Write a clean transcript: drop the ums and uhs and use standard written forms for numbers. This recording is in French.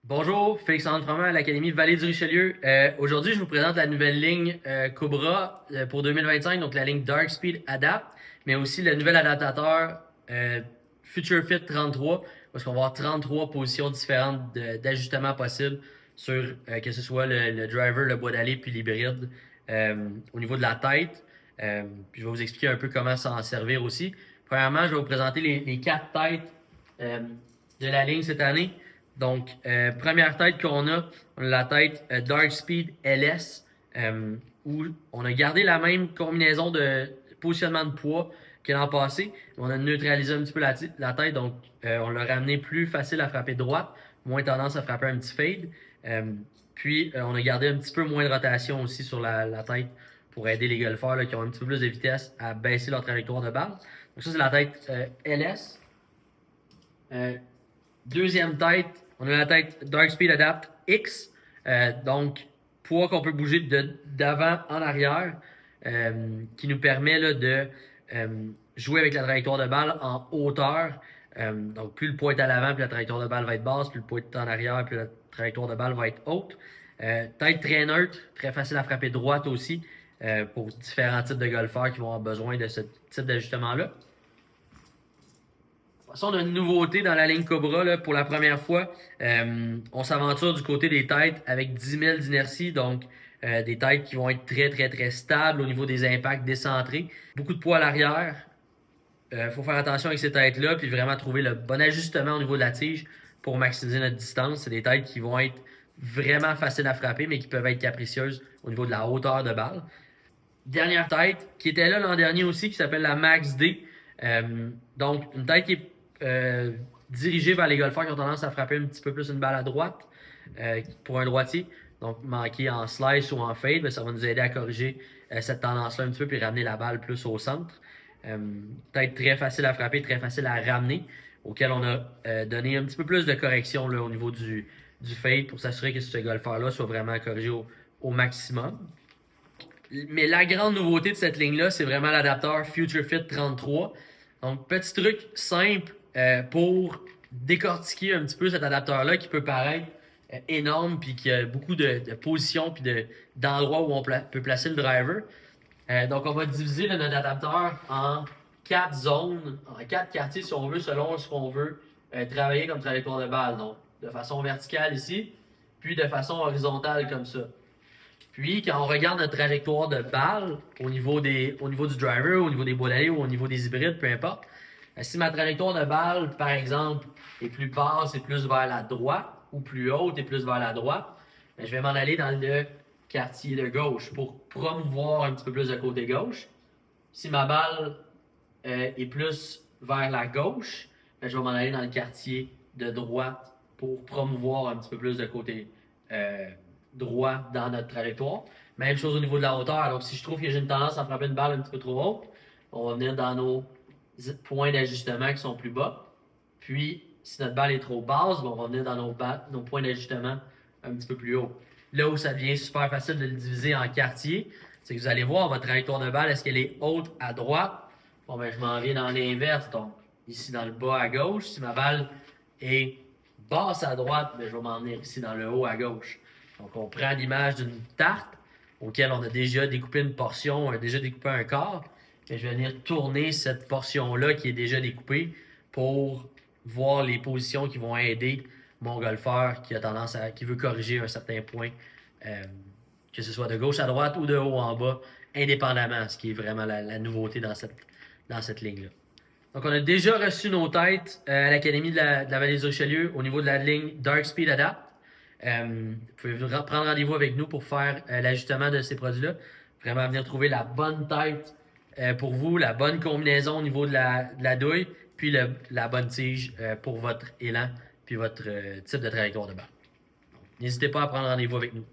Bonjour, Félix-Antoine Froment à l'Académie Vallée du Richelieu. Aujourd'hui, je vous présente la nouvelle ligne Cobra pour 2025, donc la ligne Dark Speed Adapt, mais aussi le nouvel adaptateur Future Fit 33, parce qu'on va avoir 33 positions différentes d'ajustement possibles sur que ce soit le driver, le bois d'aller, puis l'hybride au niveau de la tête. Puis je vais vous expliquer un peu comment s'en servir aussi. Premièrement, je vais vous présenter les 4 têtes de la ligne cette année. Donc, première tête qu'on a, on a la tête Dark Speed LS, où on a gardé la même combinaison de positionnement de poids que l'an passé. On a neutralisé un petit peu la tête, donc on l'a ramené plus facile à frapper droite, moins tendance à frapper un petit fade. Puis, on a gardé un petit peu moins de rotation aussi sur la tête pour aider les golfeurs là, qui ont un petit peu plus de vitesse à baisser leur trajectoire de balle. Donc ça, c'est la tête LS. Deuxième tête, on a la tête Dark Speed Adapt X. Donc, poids qu'on peut bouger d'avant en arrière, qui nous permet là, de jouer avec la trajectoire de balle en hauteur. Donc, plus le poids est à l'avant, plus la trajectoire de balle va être basse, plus le poids est en arrière, plus la trajectoire de balle va être haute. Tête très neutre, très facile à frapper droite aussi, pour différents types de golfeurs qui vont avoir besoin de ce type d'ajustement-là. On a une nouveauté dans la ligne Cobra là, pour la première fois. On s'aventure du côté des têtes avec 10 000 d'inertie, donc des têtes qui vont être très stables au niveau des impacts décentrés. Beaucoup de poids à l'arrière. Faut faire attention avec ces têtes-là, puis vraiment trouver le bon ajustement au niveau de la tige pour maximiser notre distance. C'est des têtes qui vont être vraiment faciles à frapper, mais qui peuvent être capricieuses au niveau de la hauteur de balle. Dernière tête, qui était là l'an dernier aussi, qui s'appelle la Max D. Donc, une tête qui est dirigé vers les golfeurs qui ont tendance à frapper un petit peu plus une balle à droite pour un droitier. Donc, manquer en slice ou en fade, ben, ça va nous aider à corriger cette tendance-là un petit peu puis ramener la balle plus au centre. Peut-être très facile à frapper, très facile à ramener, auquel on a donné un petit peu plus de correction là, au niveau du fade pour s'assurer que ce golfeur-là soit vraiment corrigé au maximum. Mais la grande nouveauté de cette ligne-là, c'est vraiment l'adapteur Future Fit 33. Donc, petit truc simple pour décortiquer un petit peu cet adapteur-là qui peut paraître énorme puis qui a beaucoup de positions puis d'endroits où on peut placer le driver. Donc, on va diviser notre adapteur en 4 zones, en 4 quartiers si on veut, selon ce qu'on veut travailler comme trajectoire de balle. Donc, de façon verticale ici, puis de façon horizontale comme ça. Puis, quand on regarde notre trajectoire de balle au niveau du driver, au niveau des bois d'aller ou au niveau des hybrides, peu importe, si ma trajectoire de balle, par exemple, est plus basse et plus vers la droite, ou plus haute et plus vers la droite, je vais m'en aller dans le quartier de gauche pour promouvoir un petit peu plus le côté gauche. Si ma balle est plus vers la gauche, je vais m'en aller dans le quartier de droite pour promouvoir un petit peu plus le côté droit dans notre trajectoire. Même chose au niveau de la hauteur. Donc, si je trouve que j'ai une tendance à frapper une balle un petit peu trop haute, on va venir dans nos points d'ajustement qui sont plus bas. Puis, si notre balle est trop basse, on va venir dans nos points d'ajustement un petit peu plus haut. Là où ça devient super facile de le diviser en quartiers, c'est que vous allez voir votre trajectoire de balle, est-ce qu'elle est haute à droite? Bon, ben, je m'en viens dans l'inverse. Donc, ici dans le bas à gauche. Si ma balle est basse à droite, ben, je vais m'en venir ici dans le haut à gauche. Donc, on prend l'image d'une tarte auquel on a déjà découpé une portion, on a déjà découpé un quart. Et je vais venir tourner cette portion-là qui est déjà découpée pour voir les positions qui vont aider mon golfeur qui veut corriger un certain point, que ce soit de gauche à droite ou de haut en bas, indépendamment, ce qui est vraiment la nouveauté dans cette ligne-là. Donc, on a déjà reçu nos têtes à l'Académie de la Vallée du Richelieu au niveau de la ligne Dark Speed Adapt. Vous pouvez prendre rendez-vous avec nous pour faire l'ajustement de ces produits-là. Vraiment venir trouver la bonne tête pour vous, la bonne combinaison au niveau de la douille, puis la bonne tige pour votre élan, puis votre type de trajectoire de balle. N'hésitez pas à prendre rendez-vous avec nous.